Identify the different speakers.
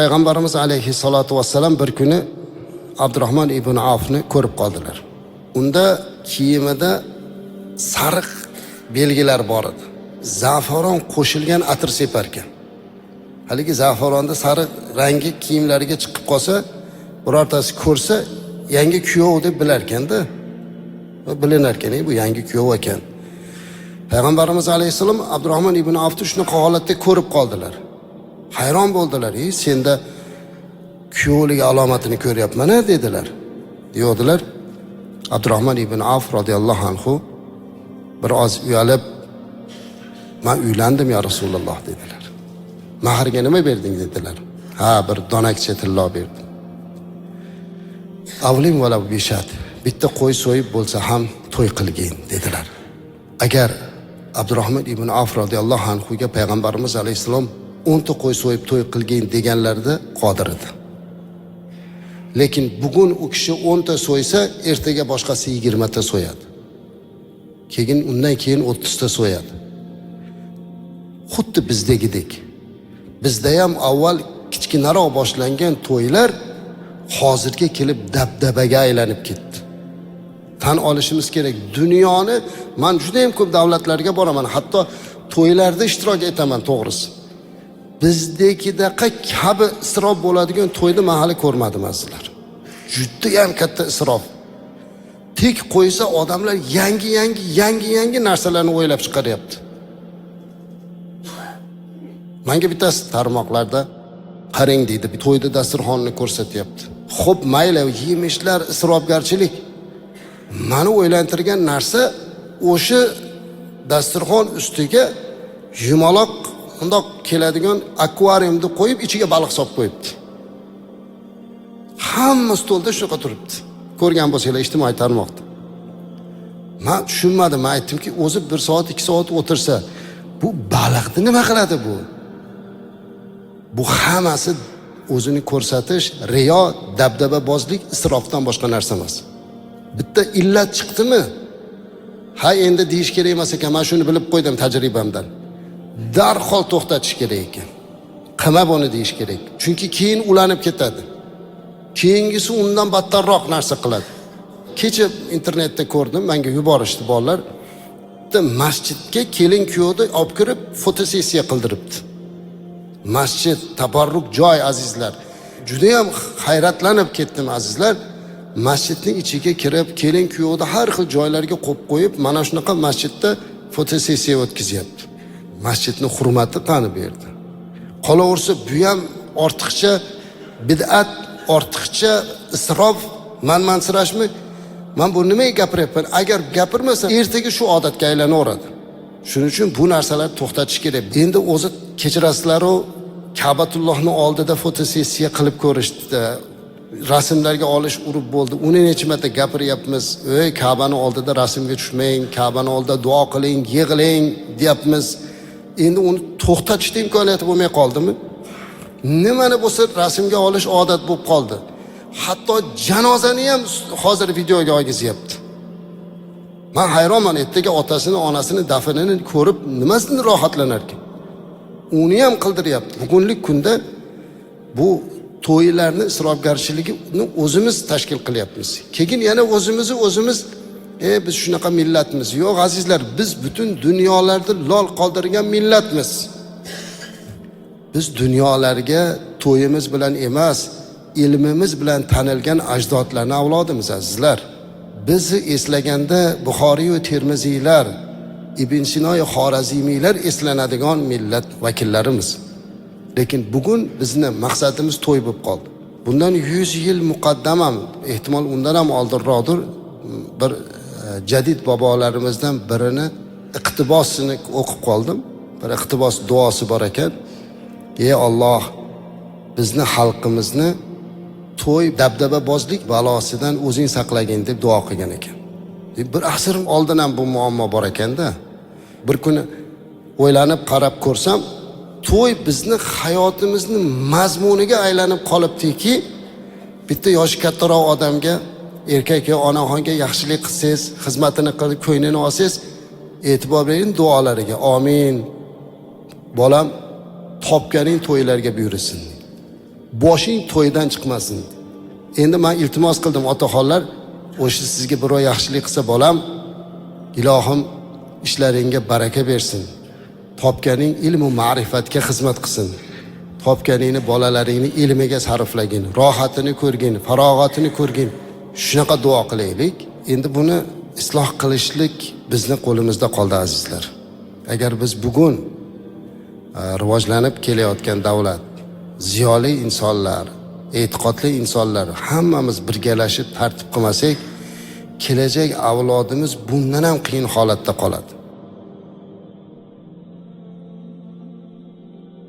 Speaker 1: Payg'ambarimiz alayhissalatu vassalam bir kuni Abdurrahman ibn Avfni ko'rib qoldilar. Unda kiyimida sariq belgilar bor edi. Zafaron qo'shilgan atir separ ekan. Haligi zafaronda sariq rangi kiyimlariga chiqib qolsa, birortasi ko'rsa, yangi kuyov deb bilar ekanda. Bilinar ekan, bu yangi kuyov ekan. Payg'ambarimiz alayhissalom Abdurrahman ibn Avfni shunaqa holatda ko'rib qoldilar. Hayron bo'ldilar. Senda kuyovlik alomatini ko'ryapman-a dedilar. Deyodilar. Abdurrahman ibn Avf radhiyallohu anhu biroz uyalib, "Men uylandim ya Rasululloh" dedilar. "Mahrga nima berding?" dedilar. "Ha, bir donakcha tillo berdim." "Avlim vala bishat." Bitta qo'y so'yib bo'lsa ham to'y qilgin dedilar. Agar Abdurrahman ibn Avf radhiyallohu anhu ga payg'ambarimiz alayhisalom 10 ta qo'y so'yib to'y qilgin deganlarida qodir edi. Lekin bugun u kishi 10 ta so'ysa, ertaga boshqasi 20 ta so'yadi. Undan keyin 30 ta so'yadi. Xuddi bizdagidek. Bizda ham avval kichkinaroq boshlangan to'ylar hozirga kelib dabdabaga aylanib ketdi. Tan olishimiz kerak. Dunyoni men juda ham ko'p davlatlarga boraman, hatto to'ylarda ishtirok etaman, to'g'risi. Bizdagidaqa kabi isrof bo'ladigan to'yni men hali ko'rmadim azizlar. Juda ham katta isrof. Tek qo'ysa odamlar yangi narsalarni o'ylab chiqaryapti. Menga bittasi tarmoqlarda qarang deydi, to'yda dasturxonni ko'rsatyapti. Xo'p, mayli, yemishlar, isrofgarchilik. Meni o'ylantirgan narsa o'sha dasturxon ustiga yumaloq undoq keladigan akvariumni qo'yib, ichiga baliq solib qo'yibdi. Hamma stolda shunaqa turibdi. Ko'rgan bo'lsanglar ijtimoiy tarmoqda. Men tushunmadim. Men aytdimki, o'zi 1 soat, 2 soat o'tirsa, bu baliqni nima qiladi bu? Bu hammasi o'zini ko'rsatish, riyo, dabdababozlik, isrofdan boshqa narsa emas. Bitta illat chiqdimi? Ha, endi deyish kerak emas ekan, men shuni bilib qo'ydim tajribamdan. Darhol to'xtatish kerak ekan. Qilma buni deyish kerak. Chunki keyin ulanib ketadi. Keyingisi undan battarroq narsa qiladi. Kecha internetda ko'rdim, menga yuborishdi bolalar. Masjidga kelin kuyovni olib kirib fotosessiya qildiribdi. Masjid tabarruk joy azizlar. Juda ham hayratlanib ketdim azizlar. Masjidning ichiga kirib, kelin kuyovni har xil joylarga qo'yib qo'yib, mana shunaqa masjidda fotosessiya o'tkazyapti. Masjidning hurmati qani bu yerda? Qolaversa, bu ham ortiqcha bid'at, ortiqcha isrof, manmansirashmi? Men bu nimaga gapiryapman? Agar gapirmasa, ertaga shu odatga aylanaveradi. Shuning uchun bu narsalarni to'xtatish kerak. Endi o'zi kechirasizlar-ku, Ka'batullohning oldida fotosessiya qilib ko'rishdi. Rasmlarga olish urib bo'ldi. Uni necha marta gapiryapmiz. Ey, Ka'bani oldida rasmga tushmang, Ka'bani oldida duo qiling, yig'ling deyapmiz. Endi uni to'xtatishga imkoniyati bo'lmay qoldimi? Nimani bo'lsa rasmga olish odat bo'lib qoldi. Hatto janozani ham hozir videoga olgizyapti. Men hayronman, ertaga otasini, onasini dafnini ko'rib nimasidan rohatlanar ekan. Uni ham qildiryapti. Bugunlik kunda bu to'ylarni isrofgarchiligini o'zimiz tashkil qilyapmiz. Keyin yana o'zimiz biz shunaqa millatmiz. Yo'q azizlar, biz butun dunyolarda lol qoldirgan millatmiz. Biz dunyolarga to'yimiz bilan emas, ilmimiz bilan tanilgan ajdodlarning avlodimiz azizlar. Bizni eslaganda Buxoriy va Termiziylar, Ibn Sino va Xorazimiylar eslanadigan millat vakillarimiz. Lekin bugun bizni maqsadimiz to'y bo'lib qoldi. Bundan 100 yil muqaddam ham, ehtimol undan ham oldinroqdir, bir jadid bobolarimizdan birini iqtibosini o'qib qoldim. Bir iqtibos duosi bor ekan. Ey Alloh, bizni xalqimizni to'y dabdababozlik balosidan o'zing saqlagin deb duo qilgan ekan. Bir asr oldin ham bu muammo bor ekanda. Bir kuni o'ylanib qarab ko'rsam, to'y bizni hayotimizni mazmuniga aylanib qolibdiki, bitta yoshi kattaroq odamga, erkak yo onaxonga yaxshilik qilsangiz, xizmatini qilib ko'nglini olsangiz, e'tibor bering duolariga. Amin. Bolam topganing to'ylarga buyursin. boshing to'ydan chiqmasin. Endi men iltimos qildim otaxonlar, o'sha sizga birov yaxshilik qilsa bolam, ilohim ishlaringga baraka bersin. Topganing ilm va ma'rifatga xizmat qilsin. Topganingni bolalaringni ilmiga sarflagin, rohatini ko'rgin, farog'atini ko'rgin. Shunaqa duo qilaylik. Endi buni isloh qilishlik bizni qo'limizda qoldi azizlar. Agar biz bugun rivojlanib kelayotgan davlat, ziyoli insonlar, e'tiqodli insonlar hammamiz birgalashib tartib qilmasak, kelajak avlodimiz bundan ham qiyin holatda qoladi.